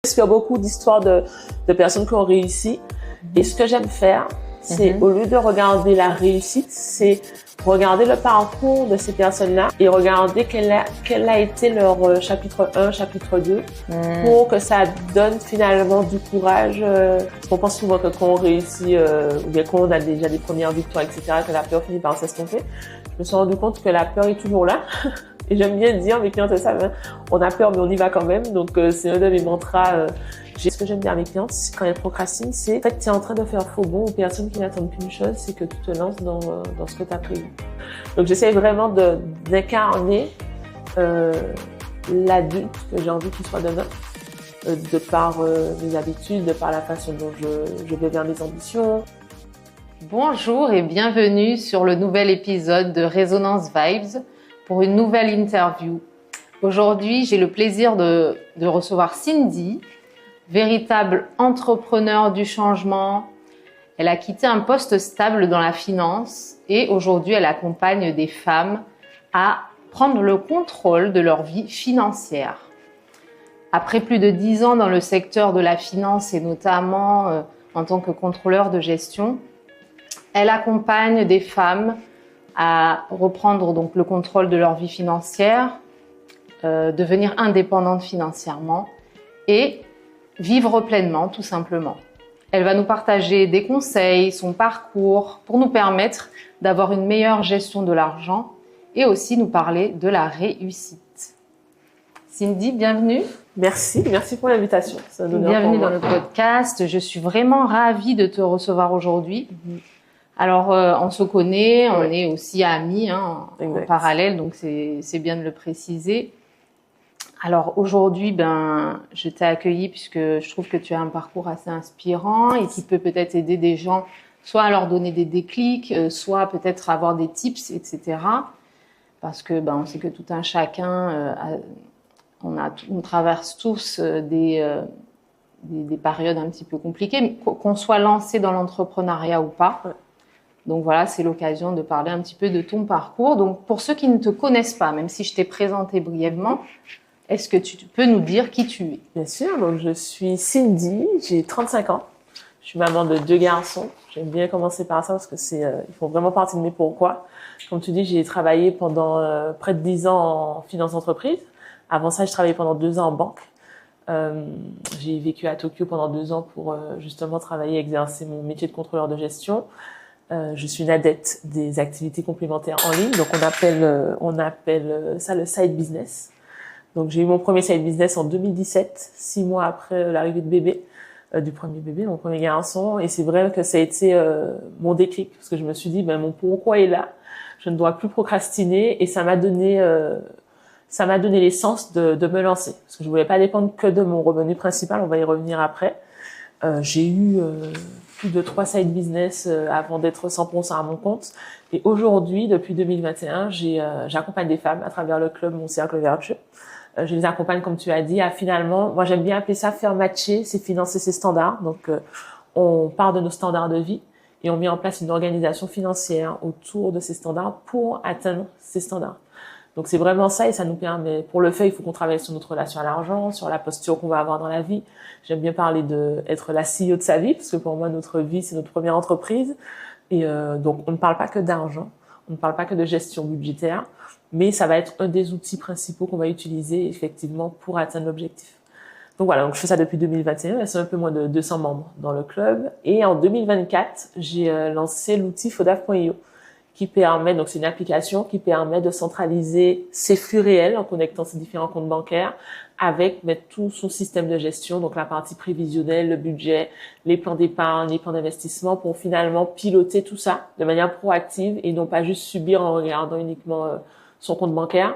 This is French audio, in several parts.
J'inspire beaucoup d'histoires de personnes qui ont réussi. Et ce que j'aime faire, c'est au lieu de regarder la réussite, c'est regarder le parcours de ces personnes-là et regarder quel a été leur chapitre 1, chapitre 2 pour que ça donne finalement du courage. On pense souvent que quand on réussit ou bien quand on a déjà des premières victoires, etc., que la peur finit par s'estomper. Je me suis rendu compte que la peur est toujours là. Et j'aime bien dire, mes clientes savent, hein, on a peur mais on y va quand même. Donc c'est un de mes mantras. Ce que j'aime dire à mes clientes, quand elles procrastinent, c'est en fait tu es en train de faire faux bond aux personnes qui n'attendent qu'une chose, c'est que tu te lances dans ce que tu as prévu. Donc j'essaie vraiment d'incarner l'adulte que j'ai envie qu'il soit demain, de par mes habitudes, de par la façon dont je vais vers mes ambitions. Bonjour et bienvenue sur le nouvel épisode de Résonance Vibes pour une nouvelle interview. Aujourd'hui, j'ai le plaisir de recevoir Cindy, véritable entrepreneur du changement. Elle a quitté un poste stable dans la finance et aujourd'hui, elle accompagne des femmes à prendre le contrôle de leur vie financière. Après plus de 10 ans dans le secteur de la finance et notamment en tant que contrôleur de gestion, elle accompagne des femmes à reprendre donc le contrôle de leur vie financière, devenir indépendantes financièrement et vivre pleinement, tout simplement. Elle va nous partager des conseils, son parcours pour nous permettre d'avoir une meilleure gestion de l'argent et aussi nous parler de la réussite. Cindy, bienvenue. Merci pour l'invitation. Bienvenue dans le podcast. Je suis vraiment ravie de te recevoir aujourd'hui. Alors, on se connaît, on est aussi amis en parallèle, donc c'est bien de le préciser. Alors aujourd'hui, je t'ai accueilli puisque je trouve que tu as un parcours assez inspirant et qui peut peut-être aider des gens, soit à leur donner des déclics, soit peut-être avoir des tips, etc. Parce que on sait que tout un chacun, on traverse tous des périodes un petit peu compliquées, qu'on soit lancé dans l'entrepreneuriat ou pas. Donc voilà, c'est l'occasion de parler un petit peu de ton parcours. Donc pour ceux qui ne te connaissent pas, même si je t'ai présenté brièvement, est-ce que tu peux nous dire qui tu es? Bien sûr, donc je suis Cindy, j'ai 35 ans. Je suis maman de 2 garçons. J'aime bien commencer par ça parce que ils font vraiment partie de mes pourquoi. Comme tu dis, j'ai travaillé pendant près de 10 ans en finance d'entreprise. Avant ça, je travaillais pendant 2 ans en banque. J'ai vécu à Tokyo pendant 2 ans pour justement travailler et exercer mon métier de contrôleur de gestion. Je suis une adepte des activités complémentaires en ligne, donc on appelle ça le side business. Donc j'ai eu mon premier side business en 2017, 6 mois après l'arrivée de bébé, du premier bébé, mon premier garçon, et c'est vrai que ça a été mon déclic parce que je me suis dit mon pourquoi est là, je ne dois plus procrastiner et ça m'a donné l'essence de me lancer parce que je voulais pas dépendre que de mon revenu principal, on va y revenir après. J'ai eu plus de 3 side business avant d'être 100% à mon compte. Et aujourd'hui, depuis 2021, j'accompagne des femmes à travers le club Mon Cercle Vertueux. Je les accompagne, comme tu as dit, à finalement, moi j'aime bien appeler ça faire matcher ses finances et ses standards. Donc, on part de nos standards de vie et on met en place une organisation financière autour de ces standards pour atteindre ces standards. Donc c'est vraiment ça et ça nous permet, pour le faire, il faut qu'on travaille sur notre relation à l'argent, sur la posture qu'on va avoir dans la vie. J'aime bien parler d'être la CEO de sa vie parce que pour moi, notre vie, c'est notre première entreprise. Et donc, on ne parle pas que d'argent, on ne parle pas que de gestion budgétaire, mais ça va être un des outils principaux qu'on va utiliser effectivement pour atteindre l'objectif. Donc voilà, donc je fais ça depuis 2021, c'est un peu moins de 200 membres dans le club. Et en 2024, j'ai lancé l'outil fodaf.io. Qui permet, donc c'est une application qui permet de centraliser ses flux réels en connectant ses différents comptes bancaires avec tout son système de gestion, donc la partie prévisionnelle, le budget, les plans d'épargne, les plans d'investissement pour finalement piloter tout ça de manière proactive et non pas juste subir en regardant uniquement son compte bancaire.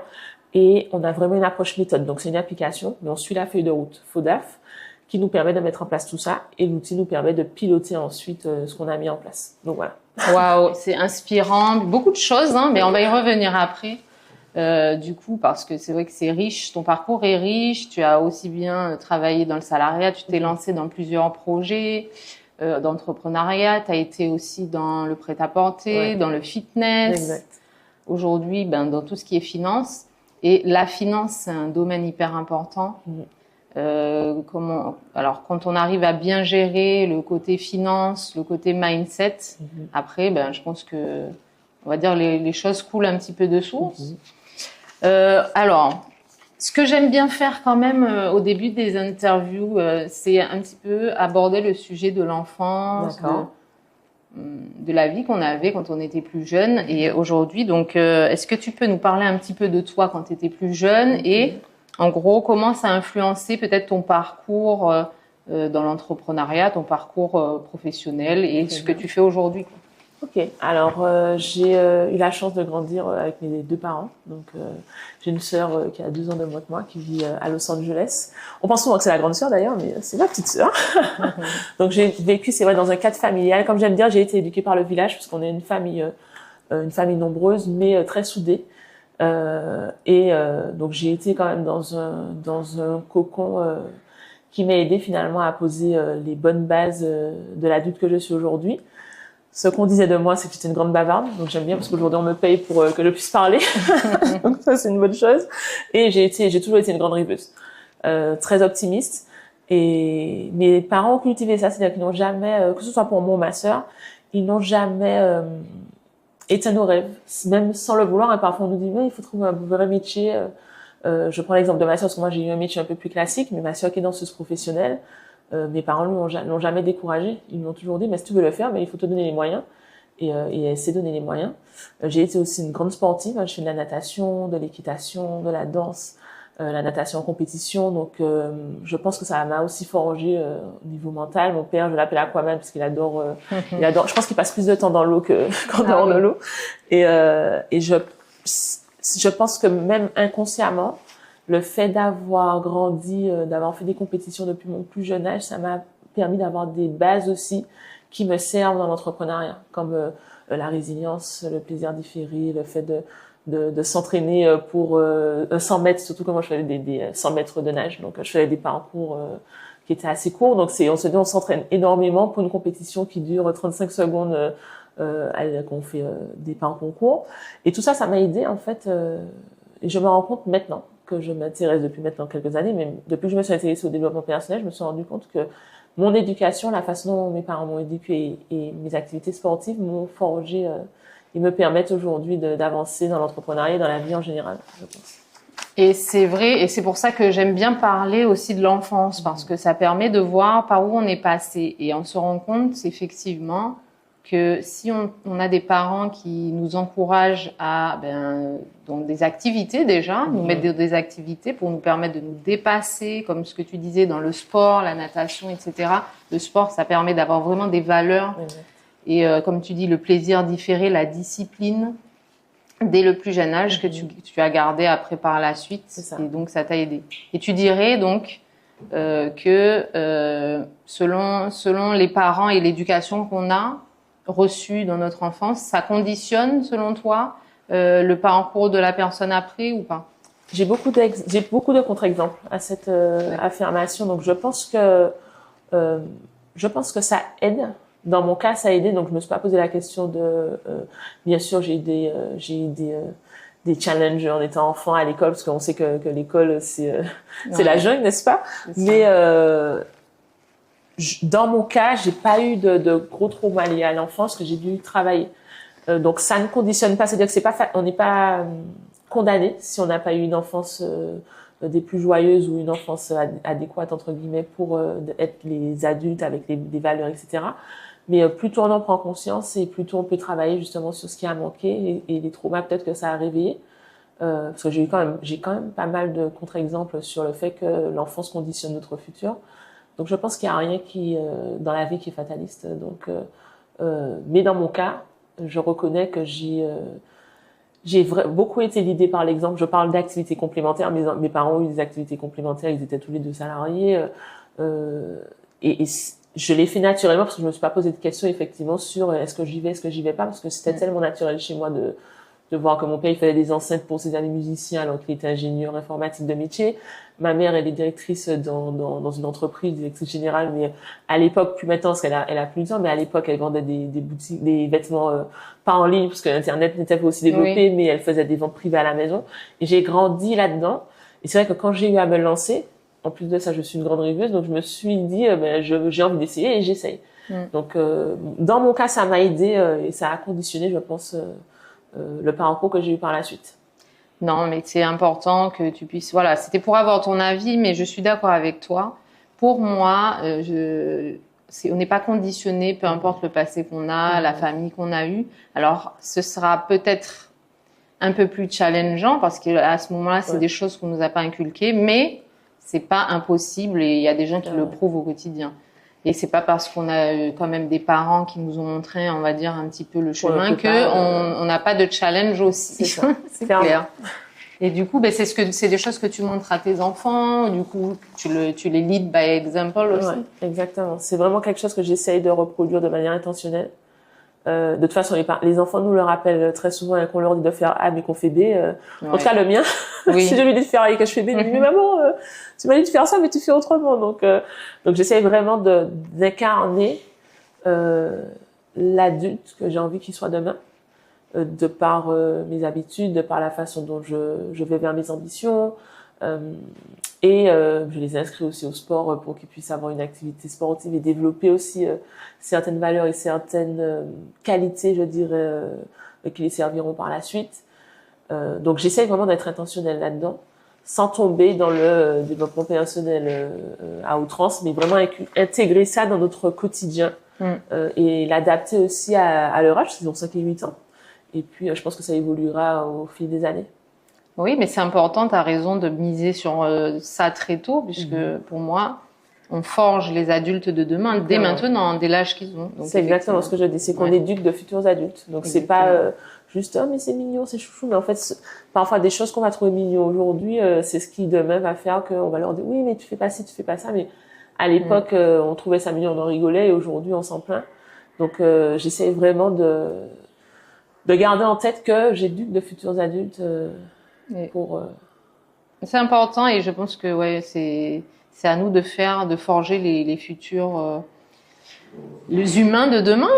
Et on a vraiment une approche méthode, donc c'est une application, mais on suit la feuille de route Fodaf qui nous permet de mettre en place tout ça et l'outil nous permet de piloter ensuite ce qu'on a mis en place. Donc voilà. Waouh, c'est inspirant, beaucoup de choses, mais on va y revenir après. Du coup, parce que c'est vrai que c'est riche, ton parcours est riche, tu as aussi bien travaillé dans le salariat, tu t'es lancé dans plusieurs projets d'entrepreneuriat, tu as été aussi dans le prêt-à-porter, dans le fitness. Exact. Aujourd'hui, dans tout ce qui est finance. Et la finance, c'est un domaine hyper important. Alors, quand on arrive à bien gérer le côté finance, le côté mindset, après, je pense que, on va dire, les choses coulent un petit peu de source. Alors, ce que j'aime bien faire quand même au début des interviews, c'est un petit peu aborder le sujet de l'enfance, de la vie qu'on avait quand on était plus jeune et aujourd'hui. Donc, est-ce que tu peux nous parler un petit peu de toi quand tu étais plus jeune et en gros, comment ça a influencé peut-être ton parcours dans l'entrepreneuriat, ton parcours professionnel et ce que tu fais aujourd'hui? Ok, alors j'ai eu la chance de grandir avec mes deux parents. Donc j'ai une sœur qui a 2 ans de moins que moi, qui vit à Los Angeles. On pense souvent que c'est la grande sœur d'ailleurs, mais c'est ma petite sœur. Donc j'ai vécu, c'est vrai, dans un cadre familial. Comme j'aime dire, j'ai été éduquée par le village, parce qu'on est une famille nombreuse, mais très soudée. Donc j'ai été quand même dans un cocon qui m'a aidé finalement à poser les bonnes bases de l'adulte que je suis aujourd'hui. Ce qu'on disait de moi, c'est que j'étais une grande bavarde, donc j'aime bien parce qu'aujourd'hui on me paye pour que je puisse parler, donc ça c'est une bonne chose. Et j'ai toujours été une grande rêveuse, très optimiste. Et mes parents ont cultivé ça, c'est-à-dire qu'ils n'ont jamais, que ce soit pour moi ou ma sœur, ils n'ont jamais éteint nos rêves, même sans le vouloir. Et parfois on nous dit mais il faut trouver un vrai métier. Je prends l'exemple de ma sœur parce que moi j'ai eu un métier un peu plus classique, mais ma sœur qui est danseuse professionnelle. Mes parents l'ont jamais découragé. Ils m'ont toujours dit, mais si tu veux le faire, mais il faut te donner les moyens. Et elle s'est donné les moyens. J'ai été aussi une grande sportive. Je fais de la natation, de l'équitation, de la danse, la natation en compétition. Donc, je pense que ça m'a aussi forgé au niveau mental. Mon père, je l'appelle Aquaman parce qu'il adore, je pense qu'il passe plus de temps dans l'eau qu'en dehors de l'eau. Et je pense que même inconsciemment, le fait d'avoir grandi, d'avoir fait des compétitions depuis mon plus jeune âge, ça m'a permis d'avoir des bases aussi qui me servent dans l'entrepreneuriat, comme la résilience, le plaisir différé, le fait de s'entraîner pour 100 mètres, surtout que moi je faisais des 100 mètres de nage, donc je faisais des parcours qui étaient assez courts. Donc on s'entraîne énormément pour une compétition qui dure 35 secondes, qu'on fait des parcours courts. Et tout ça, ça m'a aidé en fait. Et je me rends compte maintenant que je m'intéresse depuis maintenant quelques années, mais depuis que je me suis intéressée au développement personnel, je me suis rendu compte que mon éducation, la façon dont mes parents m'ont éduquée et mes activités sportives m'ont forgé et me permettent aujourd'hui d'avancer dans l'entrepreneuriat et dans la vie en général, je pense. Et c'est vrai, et c'est pour ça que j'aime bien parler aussi de l'enfance, parce que ça permet de voir par où on est passé. Et on se rend compte, effectivement, que si on a des parents qui nous encouragent à dans des activités déjà, nous mettre des activités pour nous permettre de nous dépasser, comme ce que tu disais dans le sport, la natation, etc. Le sport, ça permet d'avoir vraiment des valeurs. Et comme tu dis, le plaisir différé, la discipline, dès le plus jeune âge que tu as gardé après par la suite. Et donc, ça t'a aidé. Et tu dirais donc que selon les parents et l'éducation qu'on a reçue dans notre enfance, ça conditionne, selon toi, le parcours de la personne après ou pas? J'ai beaucoup de contre-exemples à cette affirmation. Donc, je pense que ça aide. Dans mon cas, ça a aidé. Donc, je me suis pas posé la question de. Bien sûr, j'ai eu des challenges en étant enfant à l'école, parce qu'on sait que l'école c'est la jungle, n'est-ce pas? Mais dans mon cas, j'ai pas eu de gros traumas liés à l'enfance que j'ai dû travailler. Donc ça ne conditionne pas, c'est-à-dire que on n'est pas condamné si on n'a pas eu une enfance des plus joyeuses ou une enfance adéquate entre guillemets pour être les adultes avec des valeurs, etc. Mais plus tôt on en prend conscience et plus tôt on peut travailler justement sur ce qui a manqué et les traumas peut-être que ça a réveillé. Parce que j'ai quand même pas mal de contre-exemples sur le fait que l'enfance conditionne notre futur. Donc je pense qu'il y a rien dans la vie qui est fataliste. Donc, mais dans mon cas, je reconnais que j'ai beaucoup été guidée par l'exemple. Je parle d'activités complémentaires. Mes parents ont eu des activités complémentaires. Ils étaient tous les deux salariés. Et je l'ai fait naturellement parce que je me suis pas posé de questions effectivement sur est-ce que j'y vais, est-ce que j'y vais pas, parce que c'était tellement naturel chez moi de voir que mon père il faisait des enceintes pour ses amis musiciens alors qu'il était ingénieur informatique de métier. Ma mère, elle est directrice dans une entreprise, directrice générale, mais à l'époque, plus maintenant, parce qu'elle a plus de temps, mais à l'époque, elle vendait des boutiques, des vêtements, pas en ligne, parce que l'internet n'était pas aussi développé, mais elle faisait des ventes privées à la maison. Et j'ai grandi là-dedans. Et c'est vrai que quand j'ai eu à me lancer, En plus de ça, je suis une grande rêveuse, donc je me suis dit, j'ai envie d'essayer et j'essaye. Donc, dans mon cas, ça m'a aidé et ça a conditionné, je pense, le parcours que j'ai eu par la suite. Non, mais c'est important que tu puisses. Voilà, c'était pour avoir ton avis, mais je suis d'accord avec toi. Pour moi, on n'est pas conditionné, peu importe le passé qu'on a, la famille qu'on a eue. Alors, ce sera peut-être un peu plus challengeant parce qu'à ce moment-là, c'est des choses qu'on nous a pas inculquées, mais c'est pas impossible et il y a des gens qui le prouvent au quotidien. Et c'est pas parce qu'on a quand même des parents qui nous ont montré, on va dire, un petit peu le chemin on n'a pas de challenge aussi. C'est clair. Et du coup, c'est des choses que tu montres à tes enfants. Du coup, tu les lead by example aussi. Ouais, exactement. C'est vraiment quelque chose que j'essaye de reproduire de manière intentionnelle. De toute façon, les enfants nous le rappellent très souvent et qu'on leur dit de faire A mais qu'on fait B. En tout cas, le mien, si je lui dis de faire A et que je fais B, il me dit mais maman, tu m'as dit de faire ça mais tu fais autrement. Donc j'essaye vraiment d'incarner l'adulte que j'ai envie qu'il soit demain, de par mes habitudes, de par la façon dont je vais vers mes ambitions. Je les inscris aussi au sport pour qu'ils puissent avoir une activité sportive et développer aussi certaines valeurs et certaines qualités, je dirais, qui les serviront par la suite. Donc j'essaye vraiment d'être intentionnelle là-dedans, sans tomber dans le développement personnel à outrance, mais vraiment intégrer ça dans notre quotidien et l'adapter aussi à leur âge, ils ont 5 et 8 ans. Et puis je pense que ça évoluera au fil des années. Oui, mais c'est important, tu as raison de miser sur ça très tôt, puisque pour moi, on forge les adultes de demain dès maintenant, dès l'âge qu'ils ont. C'est exactement ce que je dis, c'est qu'on éduque de futurs adultes. Donc c'est pas juste mais c'est mignon, c'est chouchou, mais en fait parfois des choses qu'on va trouver mignon aujourd'hui, c'est ce qui demain va faire qu'on va leur dire oui mais tu fais pas ci, tu fais pas ça, mais à l'époque on trouvait ça mignon, on en rigolait et aujourd'hui on s'en plaint. Donc j'essaie vraiment de garder en tête que j'éduque de futurs adultes. C'est important et je pense que c'est à nous de forger les futurs les humains de demain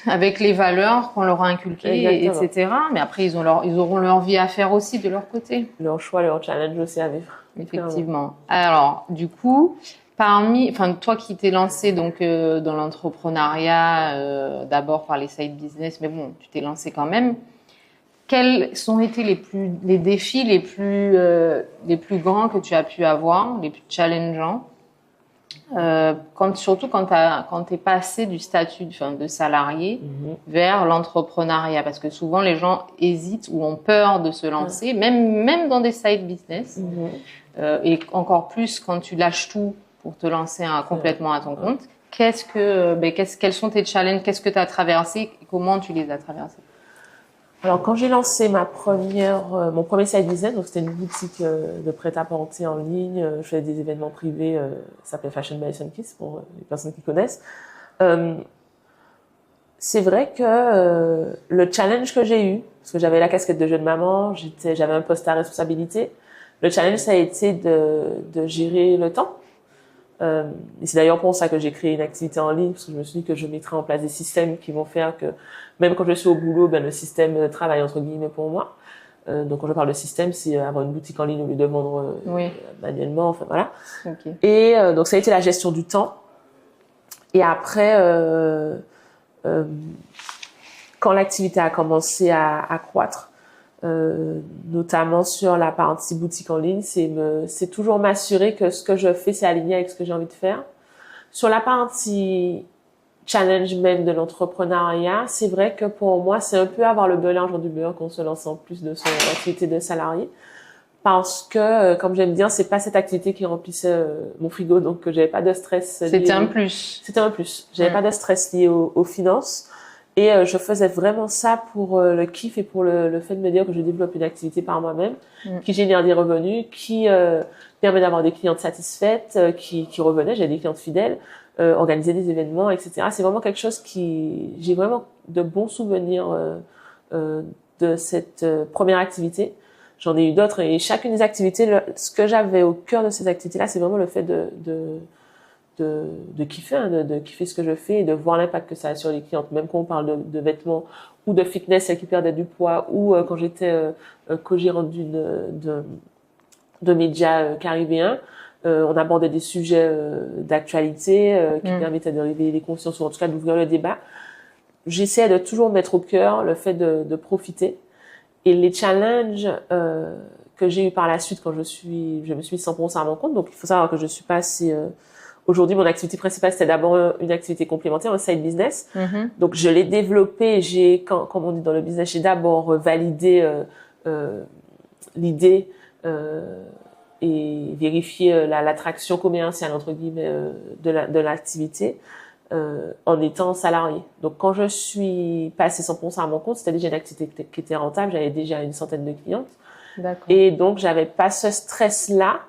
avec les valeurs qu'on leur a inculquées, etc. Mais après ils auront leur vie à faire aussi de leur côté, leur choix, leur challenge aussi à vivre. Effectivement. Alors du coup, toi qui t'es lancé donc dans l'entrepreneuriat d'abord par les side business, mais bon, tu t'es lancé quand même. Quels ont été les défis les plus grands que tu as pu avoir, les plus challengeants, surtout quand t'es passé du statut de salarié vers l'entrepreneuriat, parce que souvent les gens hésitent ou ont peur de se lancer, même dans des side business, et encore plus quand tu lâches tout pour te lancer complètement à ton compte. Quels sont tes challenges, qu'est-ce que tu as traversé, comment tu les as traversés? Alors, quand j'ai lancé mon premier side business, donc c'était une boutique de prêt-à-porter en ligne, je faisais des événements privés, ça s'appelle Fashion by Sunkiss pour les personnes qui connaissent. C'est vrai que le challenge que j'ai eu, parce que j'avais la casquette de jeune maman, j'avais un poste à responsabilité, le challenge ça a été de gérer le temps. Et c'est d'ailleurs pour ça que j'ai créé une activité en ligne, parce que je me suis dit que je mettrais en place des systèmes qui vont faire que même quand je suis au boulot, le système travaille entre guillemets pour moi. Donc quand je parle de système, c'est avoir une boutique en ligne au lieu de vendre manuellement, enfin voilà. Okay. Et donc ça a été la gestion du temps. Et après, quand l'activité a commencé à croître, notamment sur la partie boutique en ligne, c'est toujours m'assurer que ce que je fais, c'est aligné avec ce que j'ai envie de faire. Sur la partie challenge même de l'entrepreneuriat, c'est vrai que pour moi, c'est un peu avoir le beurre l'argent du beurre qu'on se lance en plus de son activité de salarié. Parce que, comme j'aime dire, c'est pas cette activité qui remplissait mon frigo, donc j'avais pas de stress. C'était un plus. C'était un plus. J'avais pas de stress lié aux finances. Et je faisais vraiment ça pour le kiff et pour le fait de me dire que je développe une activité par moi-même qui génère des revenus, qui permet d'avoir des clientes satisfaites, qui revenaient, j'ai des clientes fidèles, organiser des événements, etc. C'est vraiment quelque chose j'ai vraiment de bons souvenirs de cette première activité. J'en ai eu d'autres et chacune des activités, ce que j'avais au cœur de ces activités-là, c'est vraiment le fait de kiffer, de kiffer ce que je fais et de voir l'impact que ça a sur les clientes. Même quand on parle de vêtements ou de fitness, celles qui perdaient du poids, ou quand j'étais co-gérante de médias caribéens, On abordait des sujets d'actualité qui permettaient de réveiller les consciences ou en tout cas d'ouvrir le débat. J'essaie de toujours mettre au cœur le fait de profiter. Et les challenges que j'ai eu par la suite quand je me suis 100% à mon compte. Donc il faut savoir que je suis pas assez aujourd'hui, mon activité principale, c'était d'abord une activité complémentaire, un side business. Donc, je l'ai développé. Comme on dit dans le business, j'ai d'abord validé l'idée et vérifié l'attraction commerciale, entre guillemets, de l'activité en étant salarié. Donc, quand je suis passée 100% à mon compte, c'était déjà une activité qui était rentable. J'avais déjà une centaine de clientes. D'accord. Et donc, j'avais pas ce stress-là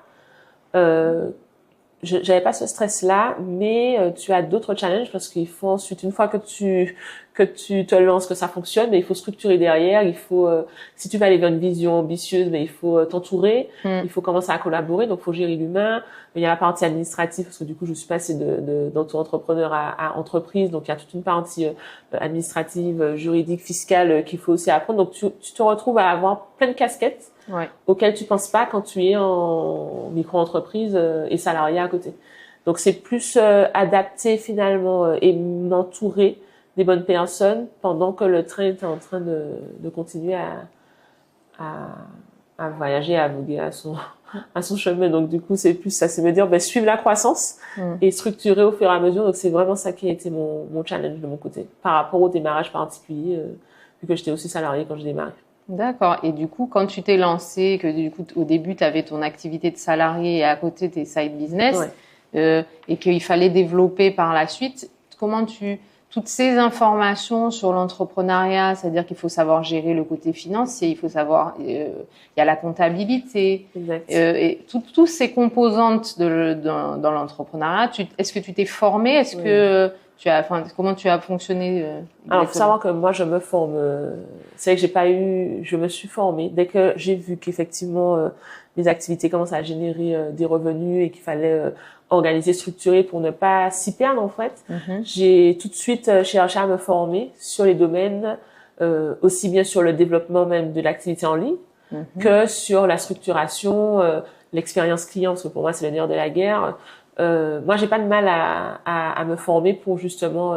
j'avais pas ce stress-là, mais tu as d'autres challenges parce qu'il faut ensuite, une fois que tu te lances, que ça fonctionne, mais il faut structurer derrière. Il faut, si tu vas aller vers une vision ambitieuse, mais il faut t'entourer. Il faut commencer à collaborer, donc il faut gérer l'humain. Il y a la partie administrative parce que du coup, je suis passée d'auto-entrepreneur à entreprise, donc il y a toute une partie administrative, juridique, fiscale qu'il faut aussi apprendre. Donc tu te retrouves à avoir plein de casquettes. Ouais. Auquel tu penses pas quand tu es en micro-entreprise et salarié à côté. Donc c'est plus adapter finalement et m'entourer des bonnes personnes pendant que le train est en train de continuer à voyager, à voguer à son chemin. Donc du coup c'est plus ça, c'est me dire suivre la croissance et structurer au fur et à mesure. Donc c'est vraiment ça qui a été mon challenge de mon côté par rapport au démarrage particulier vu que j'étais aussi salariée quand j'ai démarré. D'accord. Et du coup, quand tu t'es lancé, que du coup, au début, tu avais ton activité de salarié et à côté tes side business, et qu'il fallait développer par la suite, toutes ces informations sur l'entrepreneuriat, c'est-à-dire qu'il faut savoir gérer le côté financier, il faut savoir, il y a la comptabilité, et toutes ces composantes dans l'entrepreneuriat, est-ce que tu t'es formé? Est-ce que comment tu as fonctionné Alors, il faut savoir que moi, je me forme. C'est vrai que je me suis formée dès que j'ai vu qu'effectivement mes activités commençaient à générer des revenus et qu'il fallait organiser, structurer pour ne pas s'y perdre en fait. J'ai tout de suite cherché à me former sur les domaines aussi bien sur le développement même de l'activité en ligne que sur la structuration, l'expérience client, parce que pour moi c'est le nerf de la guerre. Moi, j'ai pas de mal à me former pour justement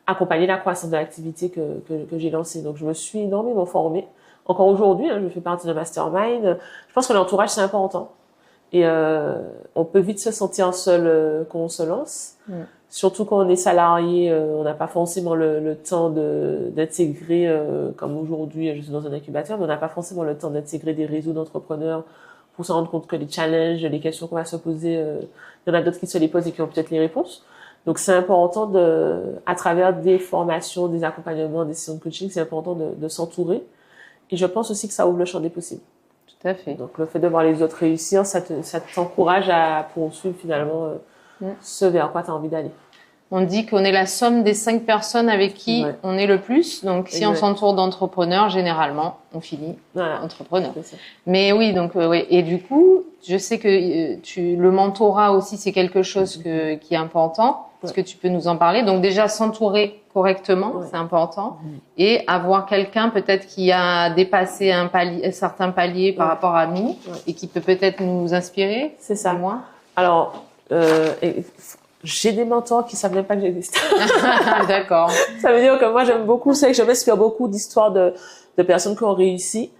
accompagner la croissance de l'activité que j'ai lancée. Donc, je me suis énormément formée. Encore aujourd'hui, je fais partie d'un mastermind. Je pense que l'entourage, c'est important. Et on peut vite se sentir seul quand on se lance. Surtout quand on est salarié, on n'a pas forcément le temps d'intégrer, comme aujourd'hui, je suis dans un incubateur, mais on n'a pas forcément le temps d'intégrer des réseaux d'entrepreneurs pour se rendre compte que les challenges, les questions qu'on va se poser, il y en a d'autres qui se les posent et qui ont peut-être les réponses. Donc, c'est important à travers des formations, des accompagnements, des sessions de coaching, c'est important de s'entourer. Et je pense aussi que ça ouvre le champ des possibles. Tout à fait. Donc, le fait de voir les autres réussir, ça t'encourage à poursuivre finalement ce vers quoi tu as envie d'aller. On dit qu'on est la somme des 5 personnes avec qui on est le plus. Donc, si on s'entoure d'entrepreneurs, généralement, on finit entrepreneur. Mais oui, donc oui. Et du coup, je sais que le mentorat aussi, c'est quelque chose qui est important. Est-ce que tu peux nous en parler? Donc déjà, s'entourer correctement, c'est important. Et avoir quelqu'un peut-être qui a dépassé un certain palier par rapport à nous et qui peut peut-être nous inspirer. C'est ça. Moi. Alors, j'ai des mentors qui savent même pas que j'existe. D'accord. Ça veut dire que moi, j'aime beaucoup, c'est que je m'inspire beaucoup d'histoires de personnes qui ont réussi.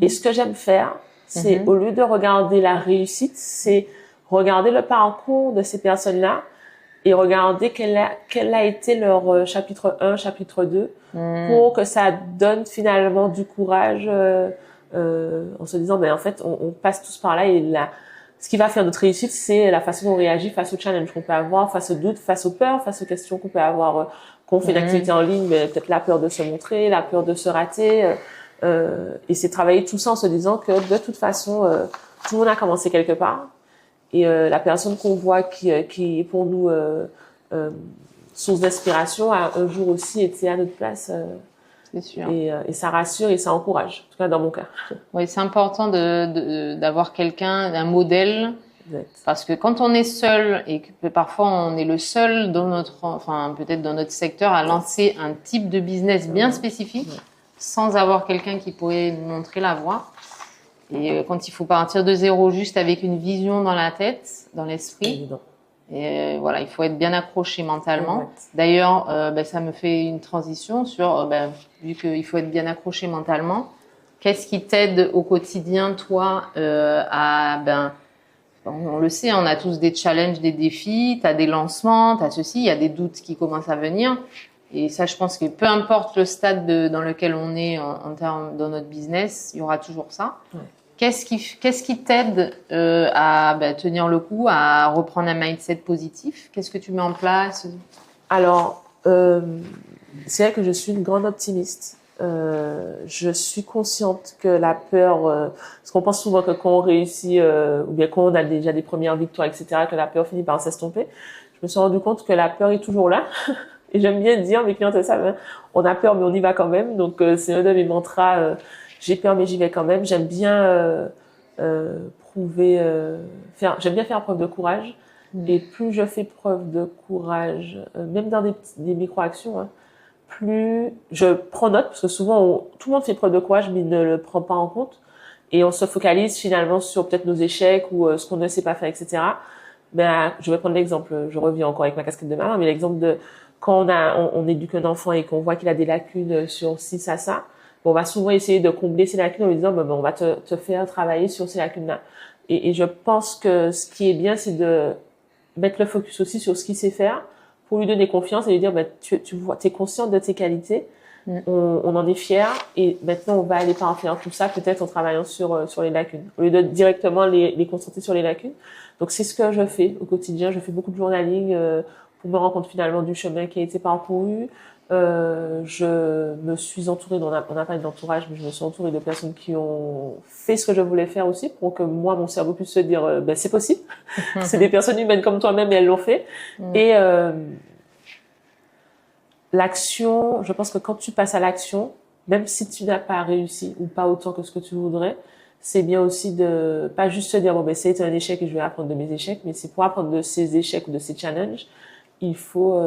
Et ce que j'aime faire, c'est au lieu de regarder la réussite, c'est regarder le parcours de ces personnes-là et regarder quel a été leur chapitre 1, chapitre 2 pour que ça donne finalement du courage en se disant, en fait, on passe tous par là et ce qui va faire notre réussite, c'est la façon dont on réagit face aux challenges qu'on peut avoir, face aux doutes, face aux peurs, face aux questions qu'on peut avoir quand on fait une activité en ligne, mais peut-être la peur de se montrer, la peur de se rater. Et c'est travailler tout ça en se disant que de toute façon, tout le monde a commencé quelque part. Et la personne qu'on voit qui est pour nous source d'inspiration a un jour aussi été à notre place. C'est sûr. Et ça rassure et ça encourage, en tout cas dans mon cas. Oui, c'est important d'avoir quelqu'un, un modèle, parce que quand on est seul et que parfois on est le seul peut-être dans notre secteur à lancer un type de business bien spécifique, sans avoir quelqu'un qui pourrait nous montrer la voie, Et quand il faut partir de zéro juste avec une vision dans la tête, dans l'esprit, évident. et voilà, il faut être bien accroché mentalement. Exact. D'ailleurs, ça me fait une transition sur, vu qu'il faut être bien accroché mentalement, qu'est-ce qui t'aide au quotidien, toi, on le sait, on a tous des challenges, des défis, t'as des lancements, t'as ceci, il y a des doutes qui commencent à venir. Et ça, je pense que peu importe le stade dans lequel on est en termes dans notre business, il y aura toujours ça. Ouais. Qu'est-ce qui t'aide à tenir le coup, à reprendre un mindset positif? Qu'est-ce que tu mets en place? Alors, c'est vrai que je suis une grande optimiste. Je suis consciente que la peur, parce qu'on pense souvent que quand on réussit, ou bien quand on a déjà des premières victoires, etc., que la peur finit par s'estomper. Je me suis rendu compte que la peur est toujours là. Et j'aime bien dire, mes clients, c'est ça, hein, on a peur, mais on y va quand même. Donc, c'est un de mes mantras, j'ai peur, mais j'y vais quand même. J'aime bien j'aime bien faire preuve de courage. Et plus je fais preuve de courage, même dans des micro-actions, hein, plus je prends note, parce que souvent, tout le monde fait preuve de courage, mais il ne le prend pas en compte. Et on se focalise finalement sur peut-être nos échecs ou ce qu'on ne sait pas faire, etc. Je vais prendre l'exemple, je reviens encore avec ma casquette de maman, mais l'exemple de quand on éduque un enfant et qu'on voit qu'il a des lacunes sur ci, ça, on va souvent essayer de combler ces lacunes en lui disant, on va te faire travailler sur ces lacunes-là. Et je pense que ce qui est bien, c'est de mettre le focus aussi sur ce qu'il sait faire pour lui donner confiance et lui dire, tu vois, t'es consciente de tes qualités, on en est fier et maintenant on va aller parfaire tout ça peut-être en travaillant sur les lacunes au lieu de directement les concentrer sur les lacunes. Donc c'est ce que je fais au quotidien. Je fais beaucoup de journaling pour me rendre compte finalement du chemin qui a été parcouru. Je me suis entourée, on n'a pas d'entourage, mais je me suis entourée de personnes qui ont fait ce que je voulais faire aussi pour que moi, mon cerveau puisse se dire, c'est possible. C'est des personnes humaines comme toi-même et elles l'ont fait. Et l'action, je pense que quand tu passes à l'action, même si tu n'as pas réussi ou pas autant que ce que tu voudrais, c'est bien aussi de pas juste se dire, c'est un échec et je vais apprendre de mes échecs, mais c'est pour apprendre de ces échecs ou de ces challenges, il faut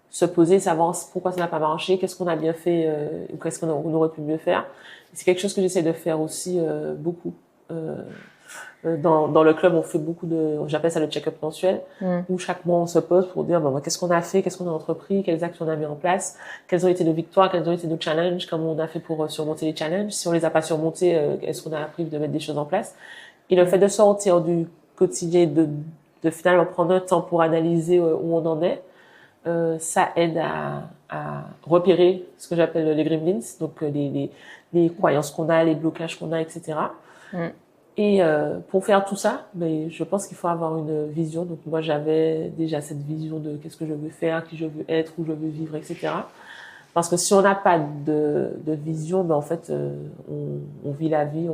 se poser, savoir pourquoi ça n'a pas marché, qu'est-ce qu'on a bien fait ou qu'est-ce qu'on aurait pu mieux faire. C'est quelque chose que j'essaie de faire aussi beaucoup. Dans le club, on fait beaucoup j'appelle ça le check-up mensuel, où chaque mois on se pose pour dire qu'est-ce qu'on a fait, qu'est-ce qu'on a entrepris, quelles actions on a mis en place, quelles ont été nos victoires, quels ont été nos challenges, comment on a fait pour surmonter les challenges. Si on les a pas surmontés, est-ce qu'on a appris de mettre des choses en place. Et le fait de sortir du quotidien, de finalement prendre un temps pour analyser où on en est, ça aide à repérer ce que j'appelle les gremlins, donc les croyances qu'on a, les blocages qu'on a, etc. Et pour faire tout ça, je pense qu'il faut avoir une vision. Donc moi, j'avais déjà cette vision de qu'est-ce que je veux faire, qui je veux être, où je veux vivre, etc. Parce que si on n'a pas de vision, en fait, on vit la vie,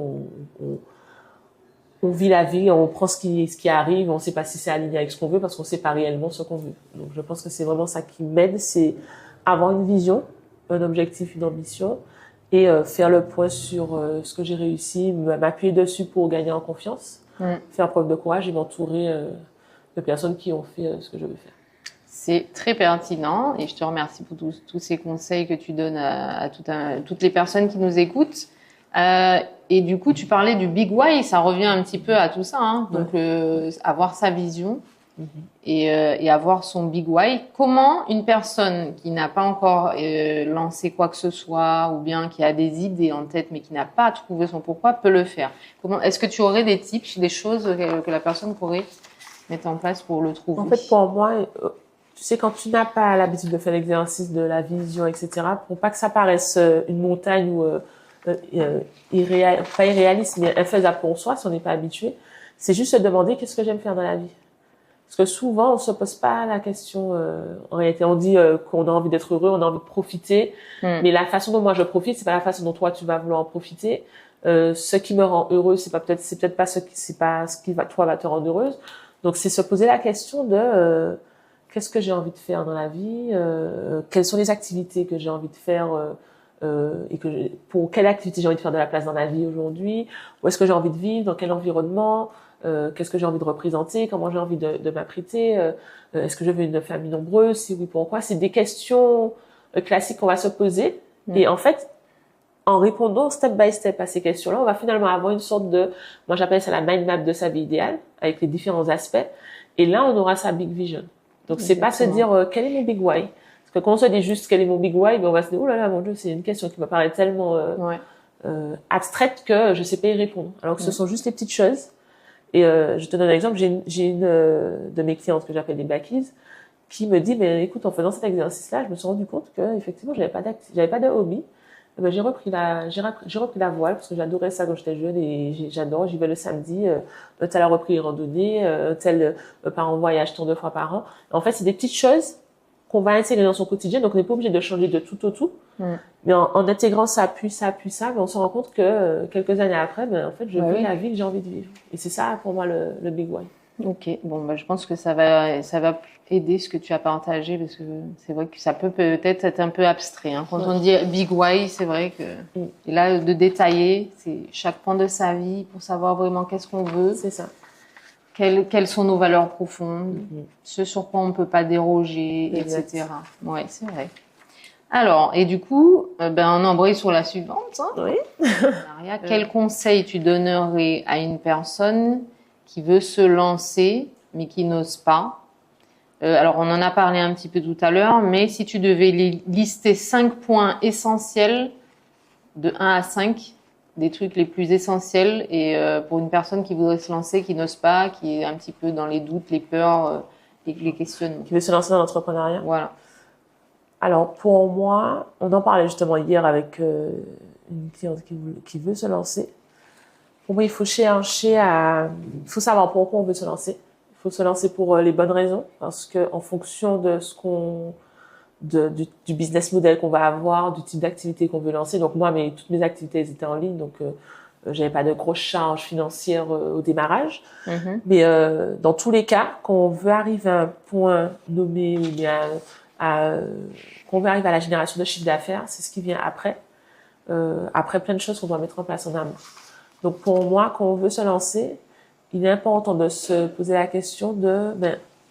on vit la vie, on prend ce qui arrive, on ne sait pas si c'est aligné avec ce qu'on veut parce qu'on ne sait pas réellement ce qu'on veut. Donc je pense que c'est vraiment ça qui m'aide, c'est avoir une vision, un objectif, une ambition et faire le point sur ce que j'ai réussi, m'appuyer dessus pour gagner en confiance, faire preuve de courage et m'entourer de personnes qui ont fait ce que je veux faire. C'est très pertinent et je te remercie pour tous ces conseils que tu donnes à toutes les personnes qui nous écoutent. Et du coup, tu parlais du big why, ça revient un petit peu à tout ça, hein. Donc, avoir sa vision et avoir son big why. Comment une personne qui n'a pas encore lancé quoi que ce soit ou bien qui a des idées en tête mais qui n'a pas trouvé son pourquoi peut le faire? Est-ce que tu aurais des tips, des choses que la personne pourrait mettre en place pour le trouver? En fait, pour moi, tu sais, quand tu n'as pas l'habitude de faire l'exercice de la vision, etc., pour pas que ça paraisse une montagne ou pas irréaliste, mais infaisable pour soi, si on n'est pas habitué, c'est juste se demander qu'est-ce que j'aime faire dans la vie. Parce que souvent, on se pose pas la question, en réalité, on dit qu'on a envie d'être heureux, on a envie de profiter, mais la façon dont moi je profite, c'est pas la façon dont toi tu vas vouloir en profiter. Ce qui me rend heureux, c'est peut-être pas ce qui toi va te rendre heureuse. Donc c'est se poser la question de qu'est-ce que j'ai envie de faire dans la vie, quelles sont les activités que j'ai envie de faire et pour quelle activité j'ai envie de faire de la place dans la vie aujourd'hui, où est-ce que j'ai envie de vivre, dans quel environnement, qu'est-ce que j'ai envie de représenter, comment j'ai envie de m'apprêter, est-ce que je veux une famille nombreuse, si oui, pourquoi. C'est des questions classiques qu'on va se poser et en fait, en répondant step by step à ces questions-là, on va finalement avoir une sorte de, moi j'appelle ça la mind map de sa vie idéale, avec les différents aspects. Et là, on aura sa big vision. Donc, c'est pas se dire, quel est mon big why? Parce que quand on se dit juste quel est mon big why, ben on va se dire, oh là là, mon Dieu, c'est une question qui me paraît tellement abstraite que je sais pas y répondre. Alors que ce sont juste les petites choses. Et je te donne un exemple, j'ai une de mes clientes que j'appelle des backies, qui me dit, mais écoute, en faisant cet exercice-là, je me suis rendu compte que effectivement, j'avais pas de hobby. Ben, j'ai repris la voile parce que j'adorais ça quand j'étais jeune et j'adore. J'y vais le samedi. Tel a repris les randonnées, tel part en voyage tant 2 fois par an. En fait, c'est des petites choses qu'on va intégrer dans son quotidien. Donc, on n'est pas obligé de changer de tout au tout. Mais en intégrant ça, puis ça, mais on se rend compte que quelques années après, ben en fait, je vis la vie que j'ai envie de vivre. Et c'est ça pour moi le big why. Ok, bon, bah, je pense que ça va aider ce que tu as partagé parce que c'est vrai que ça peut peut-être être un peu abstrait. Hein. Quand on dit big why, c'est vrai que et là de détailler, c'est chaque point de sa vie pour savoir vraiment qu'est-ce qu'on veut. C'est ça. Quelles sont nos valeurs profondes, ce sur quoi on peut pas déroger, etc. Ouais, c'est vrai. Alors, et du coup, on embraye sur la suivante. Hein. Oui. Maria, quel conseil tu donnerais à une personne qui veut se lancer, mais qui n'ose pas? Alors, on en a parlé un petit peu tout à l'heure, mais si tu devais lister 5 points essentiels, de 1 à 5, des trucs les plus essentiels, et pour une personne qui voudrait se lancer, qui n'ose pas, qui est un petit peu dans les doutes, les peurs, les questionnements. Qui veut se lancer dans l'entrepreneuriat. Voilà. Alors, pour moi, on en parlait justement hier avec une cliente qui veut se lancer. Pour moi, il faut savoir pourquoi on veut se lancer. Il faut se lancer pour les bonnes raisons, parce que en fonction de du business model qu'on va avoir, du type d'activité qu'on veut lancer. Donc moi, toutes mes activités elles étaient en ligne, donc j'avais pas de grosses charges financières au démarrage. Mais dans tous les cas, quand on veut arriver à un point nommé ou bien qu'on veut arriver à la génération de chiffre d'affaires, c'est ce qui vient après. Après plein de choses qu'on doit mettre en place en amont. Donc pour moi, quand on veut se lancer, il est important de se poser la question de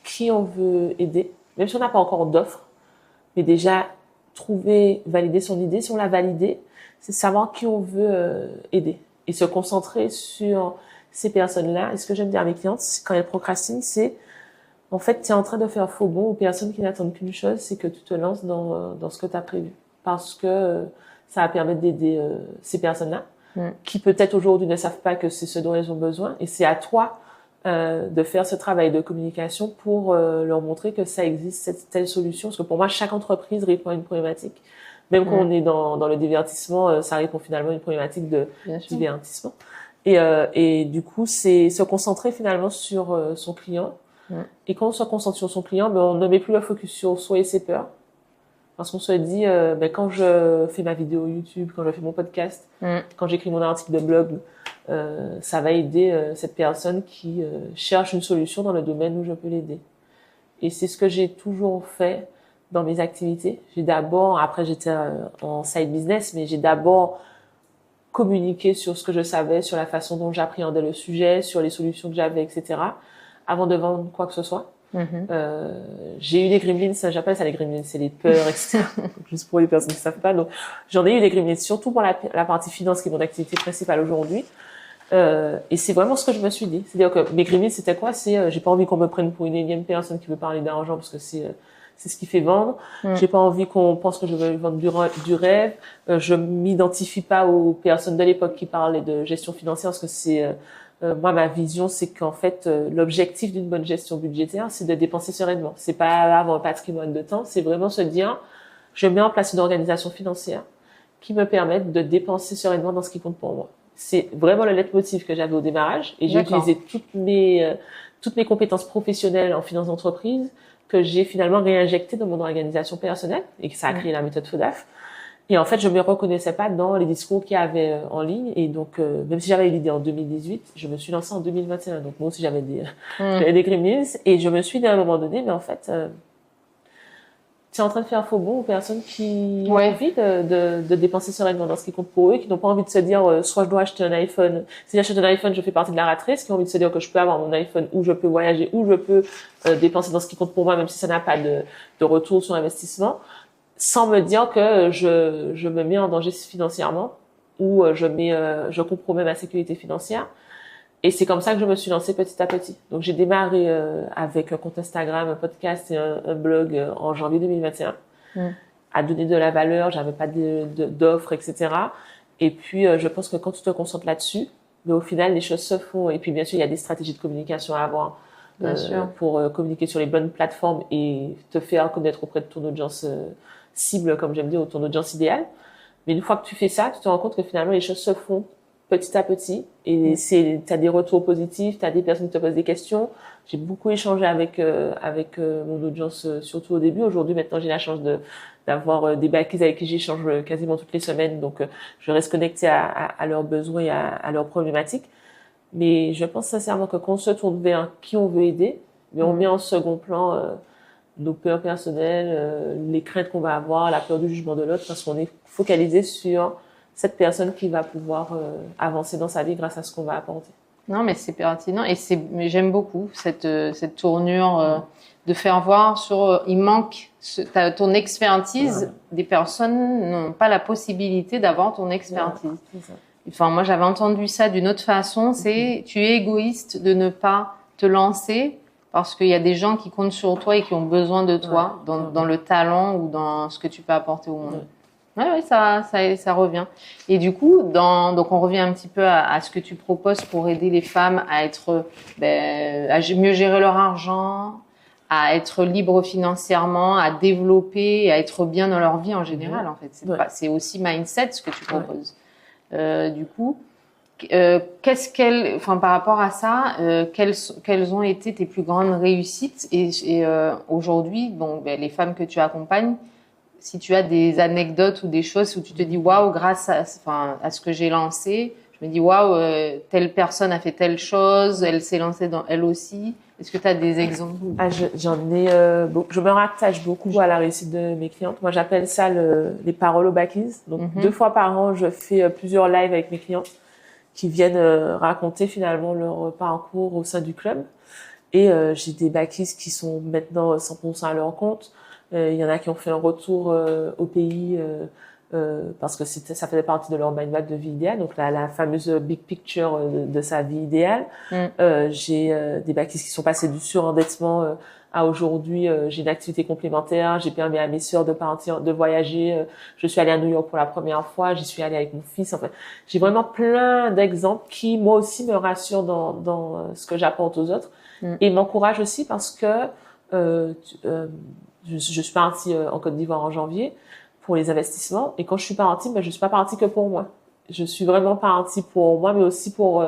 qui on veut aider, même si on n'a pas encore d'offre, mais déjà valider son idée. Si on l'a validée, c'est savoir qui on veut aider et se concentrer sur ces personnes-là. Et ce que j'aime dire à mes clientes, quand elles procrastinent, c'est en fait, tu es en train de faire faux bond aux personnes qui n'attendent qu'une chose, c'est que tu te lances dans ce que tu as prévu. Parce que ça va permettre d'aider ces personnes-là, qui peut-être aujourd'hui ne savent pas que c'est ce dont elles ont besoin. Et c'est à toi de faire ce travail de communication pour leur montrer que ça existe, cette telle solution. Parce que pour moi, chaque entreprise répond à une problématique. Même quand on est dans le divertissement, ça répond finalement à une problématique de divertissement. Et du coup, c'est se concentrer finalement sur son client. Et quand on se concentre sur son client, on ne met plus le focus sur soi et ses peurs. Parce qu'on se dit, quand je fais ma vidéo YouTube, quand je fais mon podcast, quand j'écris mon article de blog, ça va aider cette personne qui cherche une solution dans le domaine où je peux l'aider. Et c'est ce que j'ai toujours fait dans mes activités. Après j'étais en side business, mais j'ai d'abord communiqué sur ce que je savais, sur la façon dont j'appréhendais le sujet, sur les solutions que j'avais, etc., avant de vendre quoi que ce soit. J'ai eu des gremlins, j'appelle ça les gremlins, c'est les peurs, etc. Juste pour les personnes qui ne savent pas. Donc, j'en ai eu des gremlins, surtout pour la partie finance, qui est mon activité principale aujourd'hui. Et c'est vraiment ce que je me suis dit. C'est-à-dire que mes gremlins, c'était quoi? J'ai pas envie qu'on me prenne pour une énième personne qui veut parler d'argent, parce que c'est ce qui fait vendre. J'ai pas envie qu'on pense que je veux vendre du rêve. Je m'identifie pas aux personnes de l'époque qui parlaient de gestion financière, parce que c'est moi, ma vision, c'est qu'en fait, l'objectif d'une bonne gestion budgétaire, c'est de dépenser sereinement. C'est pas avoir un patrimoine de temps, c'est vraiment se dire, je mets en place une organisation financière qui me permette de dépenser sereinement dans ce qui compte pour moi. C'est vraiment le leitmotiv que j'avais au démarrage, et j'ai utilisé toutes mes compétences professionnelles en finance d'entreprise que j'ai finalement réinjectées dans mon organisation personnelle, et que ça a créé la méthode FODAF. Et en fait, je me reconnaissais pas dans les discours qu'il y avait en ligne. Et donc, même si j'avais eu l'idée en 2018, je me suis lancée en 2021. Donc, moi aussi, j'avais des gremlins. Et je me suis dit à un moment donné, mais en fait, tu es en train de faire faux bond aux personnes qui ont envie de dépenser sereinement dans ce qui compte pour eux, qui n'ont pas envie de se dire, soit je dois acheter un iPhone. Si j'achète un iPhone, je fais partie de la rat race, qui ont envie de se dire que je peux avoir mon iPhone, ou je peux voyager, ou je peux dépenser dans ce qui compte pour moi, même si ça n'a pas de retour sur investissement, sans me dire que je me mets en danger financièrement où je compromets ma sécurité financière. Et c'est comme ça que je me suis lancée petit à petit. Donc j'ai démarré avec un compte Instagram, un podcast et un blog en janvier 2021, à donner de la valeur. J'avais pas d'offres, etc. Et puis je pense que quand tu te concentres là-dessus, mais au final les choses se font. Et puis bien sûr il y a des stratégies de communication à avoir pour communiquer sur les bonnes plateformes et te faire connaître auprès de ton audience cible, comme j'aime dire, ou ton audience idéale. Mais une fois que tu fais ça, tu te rends compte que finalement les choses se font petit à petit, et t'as des retours positifs, t'as des personnes qui te posent des questions. J'ai beaucoup échangé avec mon audience, surtout au début. Aujourd'hui, maintenant, j'ai la chance d'avoir des backies avec qui j'échange quasiment toutes les semaines, donc je reste connectée à leurs besoins et à leurs problématiques. Mais je pense sincèrement que quand on se tourne vers qui on veut aider, mais on met en second plan nos peurs personnelles, les craintes qu'on va avoir, la peur du jugement de l'autre, parce qu'on est focalisé sur cette personne qui va pouvoir avancer dans sa vie grâce à ce qu'on va apporter. Non, mais c'est pertinent et mais j'aime beaucoup cette tournure de faire voir il manque ton expertise. Des personnes n'ont pas la possibilité d'avoir ton expertise. C'est ça. Enfin, moi, j'avais entendu ça d'une autre façon. C'est tu es égoïste de ne pas te lancer parce qu'il y a des gens qui comptent sur toi et qui ont besoin de toi dans le talent ou dans ce que tu peux apporter au monde. Oui, ça revient. Et du coup, donc on revient un petit peu à ce que tu proposes pour aider les femmes à être, à mieux gérer leur argent, à être libre financièrement, à développer, à être bien dans leur vie en général. En fait, c'est aussi mindset ce que tu proposes. Du coup, par rapport à ça, quelles ont été tes plus grandes réussites et aujourd'hui, les femmes que tu accompagnes, si tu as des anecdotes ou des choses où tu te dis waouh, grâce à ce que j'ai lancé, je me dis waouh, telle personne a fait telle chose, elle s'est lancée dans elle aussi. Est-ce que tu as des exemples? J'en ai je me rattache beaucoup à la réussite de mes clientes. Moi, j'appelle ça les paroles aux backies. Donc 2 fois par an, je fais plusieurs lives avec mes clientes qui viennent raconter finalement leur parcours au sein du club. Et j'ai des backies qui sont maintenant 100% à leur compte. Il y en a qui ont fait un retour au pays parce que ça faisait partie de leur mind map de vie idéale, donc la fameuse big picture de sa vie idéale. J'ai des backies qui sont passés du surendettement à aujourd'hui, j'ai une activité complémentaire, j'ai permis à mes sœurs de partir, de voyager. Je suis allée à New York pour la première fois, j'y suis allée avec mon fils. Enfin, j'ai vraiment plein d'exemples qui, moi aussi, me rassurent dans ce que j'apporte aux autres et m'encouragent aussi parce que je suis partie en Côte d'Ivoire en janvier pour les investissements. Et quand je suis partie, je suis pas partie que pour moi. Je suis vraiment partie pour moi, mais aussi pour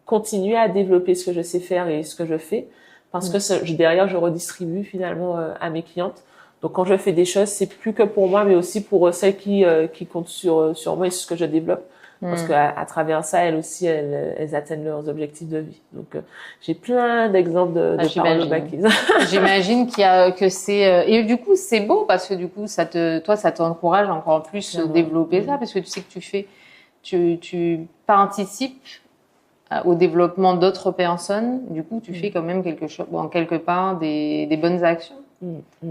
continuer à développer ce que je sais faire et ce que je fais. Parce que derrière, je redistribue finalement à mes clientes. Donc, quand je fais des choses, c'est plus que pour moi, mais aussi pour celles qui comptent sur moi et sur ce que je développe. Parce qu'à travers ça, elles aussi, elles atteignent leurs objectifs de vie. Donc, j'ai plein d'exemples de paroles backies. J'imagine que c'est et du coup, c'est beau parce que du coup, ça t'encourage encore plus à développer ça parce que tu sais que tu participes au développement d'autres personnes. Du coup, tu fais quand même quelque part des bonnes actions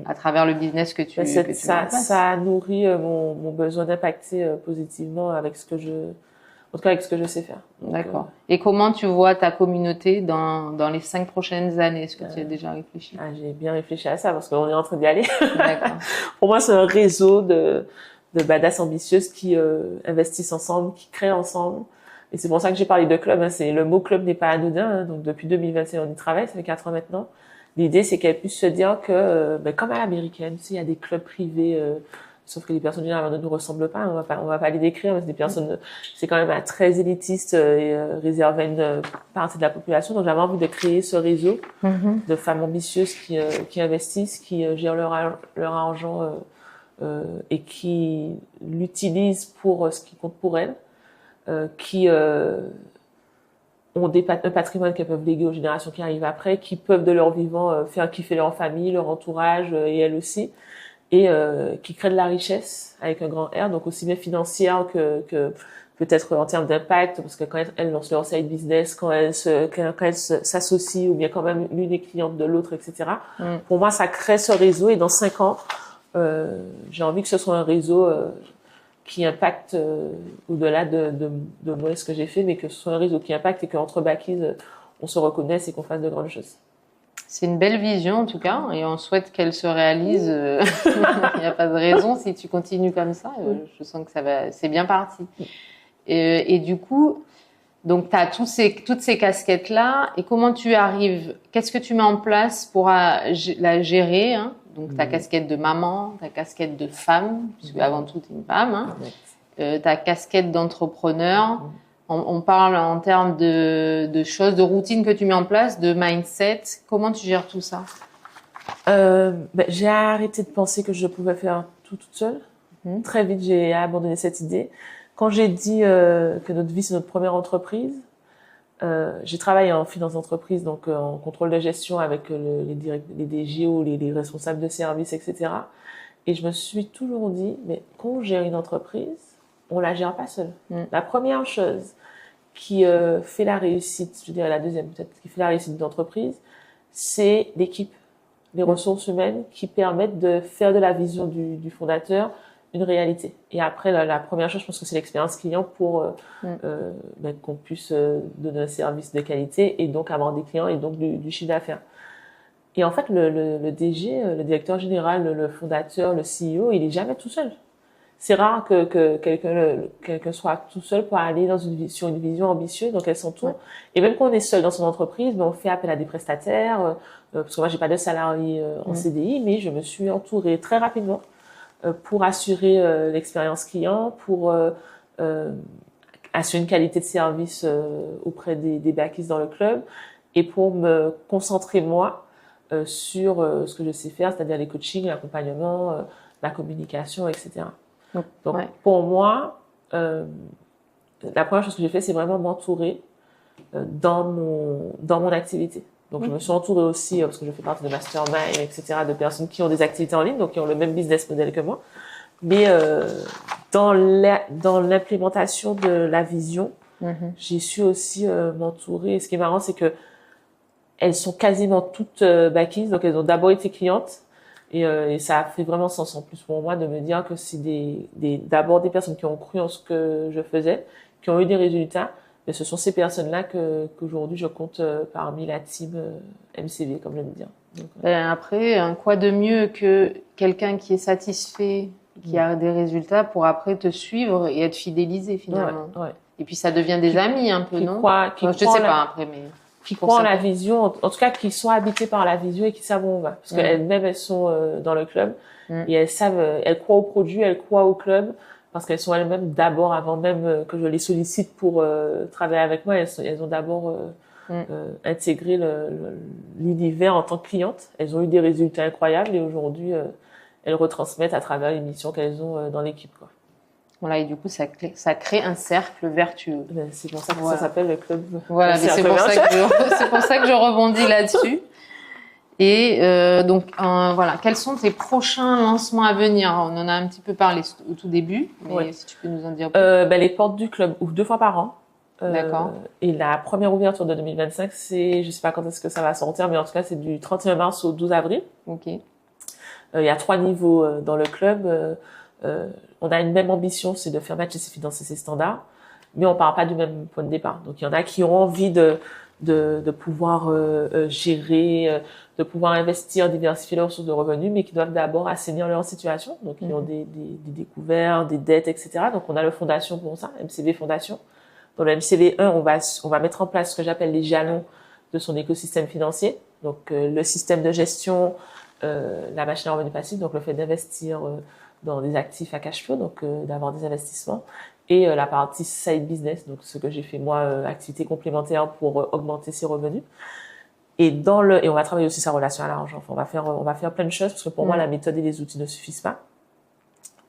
à travers le business que tu ça nourrit mon besoin d'impacter positivement avec ce que je sais faire. D'accord. Et comment tu vois ta communauté dans les 5 prochaines années? Est-ce que tu as déjà réfléchi? J'ai bien réfléchi à ça parce qu'on est en train d'y aller. D'accord. Pour moi, c'est un réseau de badass ambitieuses qui investissent ensemble, qui créent ensemble. Et c'est pour ça que j'ai parlé de club. Le mot club n'est pas anodin. Donc depuis 2021, on y travaille. Ça fait 4 ans maintenant. L'idée, c'est qu'elles puissent se dire que, comme à l'américaine, tu sais, il y a des clubs privés, sauf que les personnes généralement ne nous ressemblent pas. On va pas les décrire, mais c'est des personnes, c'est quand même très élitiste et réservé à une partie de la population. Donc j'avais envie de créer ce réseau de femmes ambitieuses qui investissent, qui gèrent leur argent et qui l'utilisent pour ce qui compte pour elles, qui ont un patrimoine qu'elles peuvent léguer aux générations qui arrivent après, qui peuvent de leur vivant faire kiffer leur famille, leur entourage et elles aussi, et qui créent de la richesse avec un grand R, donc aussi bien financière que peut-être en termes d'impact, parce que quand elles lancent leur side business, quand elles s'associent ou bien quand même l'une est cliente de l'autre, etc. Pour moi, ça crée ce réseau et dans 5 ans, j'ai envie que ce soit un réseau qui impacte au-delà de moi ce que j'ai fait, mais que ce soit un réseau qui impacte et qu'entre backies, on se reconnaisse et qu'on fasse de grandes choses. C'est une belle vision en tout cas, et on souhaite qu'elle se réalise. Il n'y a pas de raison si tu continues comme ça. Je sens que c'est bien parti. Et du coup, donc tu as toutes ces casquettes-là, et comment tu arrives, qu'est-ce que tu mets en place pour la gérer, hein? Donc ta casquette de maman, ta casquette de femme, puisque avant tout tu es une femme, hein? Ta casquette d'entrepreneur. On parle en termes de choses, de routines que tu mets en place, de mindset. Comment tu gères tout ça? J'ai arrêté de penser que je pouvais faire tout toute seule. Très vite, j'ai abandonné cette idée. Quand j'ai dit que notre vie, c'est notre première entreprise, j'ai travaillé en finance d'entreprise, donc en contrôle de gestion avec les DGO, les responsables de service, etc. Et je me suis toujours dit, mais quand on gère une entreprise, on la gère pas seule. La première chose qui fait la réussite, je dirais la deuxième peut-être, qui fait la réussite d'une entreprise, c'est l'équipe, les ressources humaines qui permettent de faire de la vision du fondateur une réalité. Et après, la première chose, je pense que c'est l'expérience client pour qu'on puisse donner un service de qualité et donc avoir des clients et donc du chiffre d'affaires. Et en fait, le DG, le directeur général, le fondateur, le CEO, il est jamais tout seul. C'est rare que quelqu'un soit tout seul pour aller sur une vision ambitieuse, donc elle s'entoure. Et même quand on est seul dans son entreprise, on fait appel à des prestataires, parce que moi j'ai pas de salariés en CDI, mais je me suis entourée très rapidement pour assurer l'expérience client, pour assurer une qualité de service auprès des backies dans le club, et pour me concentrer moi sur ce que je sais faire, c'est-à-dire les coachings, l'accompagnement, la communication, etc. Donc, pour moi, la première chose que j'ai fait, c'est vraiment m'entourer dans mon activité. Donc, je me suis entourée aussi, parce que je fais partie de mastermind, etc., de personnes qui ont des activités en ligne, donc qui ont le même business model que moi. Mais dans l'implémentation de la vision, j'ai su aussi m'entourer. Et ce qui est marrant, c'est que elles sont quasiment toutes backies, donc elles ont d'abord été clientes. Et ça a fait vraiment sens en plus pour moi de me dire que c'est d'abord des personnes qui ont cru en ce que je faisais, qui ont eu des résultats, mais ce sont ces personnes-là qu'aujourd'hui je compte parmi la team MCV, comme j'aime dire. Donc, après, quoi de mieux que quelqu'un qui est satisfait, qui a des résultats pour après te suivre et être fidélisé finalement. Et puis ça devient des amis un peu, non? Je sais pas après, mais... qui croient en la vision, en tout cas qui sont habités par la vision et qui savent où on va. Parce qu'elles-mêmes, elles sont dans le club et elles savent, elles croient au produit, elles croient au club parce qu'elles sont elles-mêmes d'abord, avant même que je les sollicite pour travailler avec moi, elles ont d'abord intégré l'univers en tant que clientes. Elles ont eu des résultats incroyables et aujourd'hui, elles retransmettent à travers les missions qu'elles ont dans l'équipe, quoi. Voilà, et du coup, ça crée un cercle vertueux. C'est pour ça que ça s'appelle le club. Voilà, c'est pour ça que je rebondis là-dessus. Et donc, voilà, quels sont tes prochains lancements à venir? On en a un petit peu parlé au tout début, mais si tu peux nous en dire plus. Les portes du club ouvrent 2 fois par an. D'accord. Et la première ouverture de 2025, c'est, je sais pas quand est-ce que ça va sortir, mais en tout cas, c'est du 31 mars au 12 avril. Ok. Il y a 3 niveaux dans le club. On a une même ambition, c'est de faire matcher ses finances et ses standards, mais on part pas du même point de départ. Donc il y en a qui ont envie de pouvoir gérer, de pouvoir investir, diversifier leurs sources de revenus, mais qui doivent d'abord assainir leur situation. Donc ils ont des découvertes, des dettes, etc. Donc on a le fondation pour ça, MCV Fondation. Dans le MCV 1, on va mettre en place ce que j'appelle les jalons de son écosystème financier. Donc le système de gestion, la machine à revenus passifs, donc le fait d'investir dans des actifs à cash flow, donc d'avoir des investissements, et la partie side business, donc ce que j'ai fait moi, activité complémentaire pour augmenter ses revenus. Et on va travailler aussi sa relation à l'argent. Enfin, on va faire plein de choses parce que pour moi la méthode et les outils ne suffisent pas.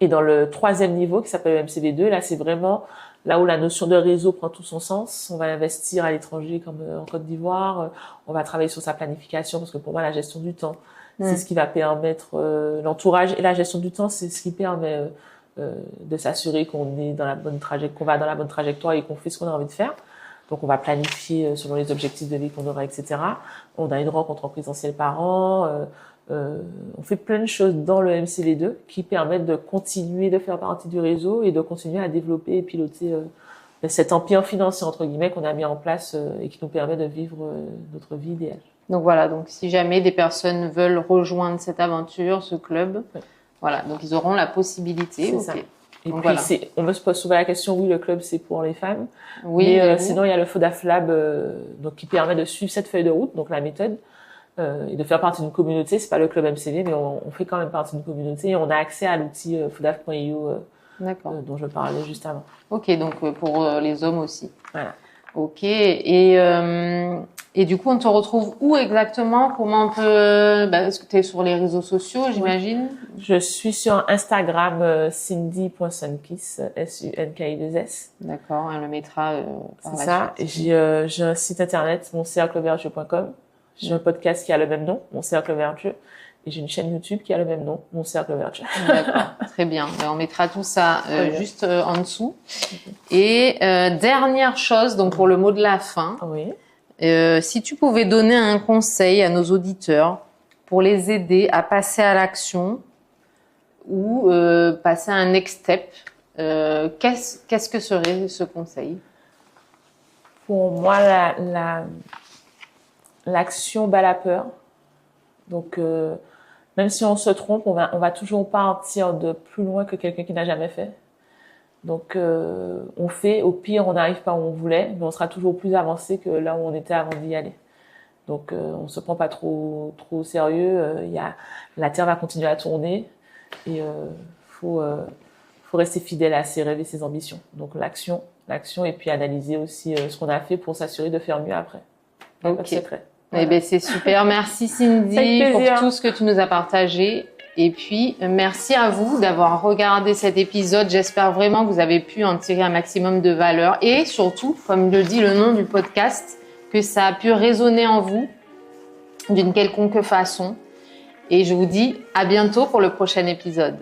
Et dans le 3e niveau qui s'appelle le MCV2, là c'est vraiment là où la notion de réseau prend tout son sens. On va investir à l'étranger comme en Côte d'Ivoire. On va travailler sur sa planification parce que pour moi la gestion du temps, c'est ce qui va permettre l'entourage et la gestion du temps, c'est ce qui permet de s'assurer qu'on est dans la bonne qu'on va dans la bonne trajectoire et qu'on fait ce qu'on a envie de faire. Donc on va planifier selon les objectifs de vie qu'on aura, etc. On a une rencontre en présentiel par an. On fait plein de choses dans le MCV2 qui permettent de continuer de faire partie du réseau et de continuer à développer et piloter cet empire financier, entre guillemets, qu'on a mis en place et qui nous permet de vivre notre vie idéale. Donc voilà, donc si jamais des personnes veulent rejoindre cette aventure, ce club, voilà, donc ils auront la possibilité. C'est ça. Et donc puis, voilà. on me se pose souvent la question, oui, le club, c'est pour les femmes. Oui, mais sinon, il y a le FODAF Lab donc, qui permet de suivre cette feuille de route, donc la méthode, et de faire partie d'une communauté. C'est pas le club MCV, mais on fait quand même partie d'une communauté et on a accès à l'outil FODAF.io dont je parlais juste avant. Ok, donc pour les hommes aussi. Voilà. Ok, et du coup, on te retrouve où exactement? Comment on peut... Est-ce que tu es sur les réseaux sociaux, j'imagine? Je suis sur Instagram cindy.sunkiss, SUNKI2S. D'accord, on le mettra par C'est la ça. suite. J'ai un site internet, moncerclevertueux.com. J'ai un podcast qui a le même nom, Mon Cercle Vertueux. Et j'ai une chaîne YouTube qui a le même nom, Mon Cercle Vertueux. D'accord, très bien. On mettra tout ça juste en dessous. Et dernière chose, donc pour le mot de la fin, Oui. Si tu pouvais donner un conseil à nos auditeurs pour les aider à passer à l'action ou passer à un next step, qu'est-ce que serait ce conseil? Pour moi, l'action bat la peur. Donc, même si on se trompe, on va toujours partir de plus loin que quelqu'un qui n'a jamais fait. Donc, on fait. Au pire, on n'arrive pas où on voulait, mais on sera toujours plus avancé que là où on était avant d'y aller. Donc, on se prend pas trop au sérieux. La Terre va continuer à tourner et faut rester fidèle à ses rêves et ses ambitions. Donc, l'action, et puis analyser aussi ce qu'on a fait pour s'assurer de faire mieux après. Ok. Pas de secret. Voilà. Eh ben c'est super. Merci Cindy pour tout ce que tu nous as partagé. Et puis, merci à vous d'avoir regardé cet épisode. J'espère vraiment que vous avez pu en tirer un maximum de valeur. Et surtout, comme le dit le nom du podcast, que ça a pu résonner en vous d'une quelconque façon. Et je vous dis à bientôt pour le prochain épisode.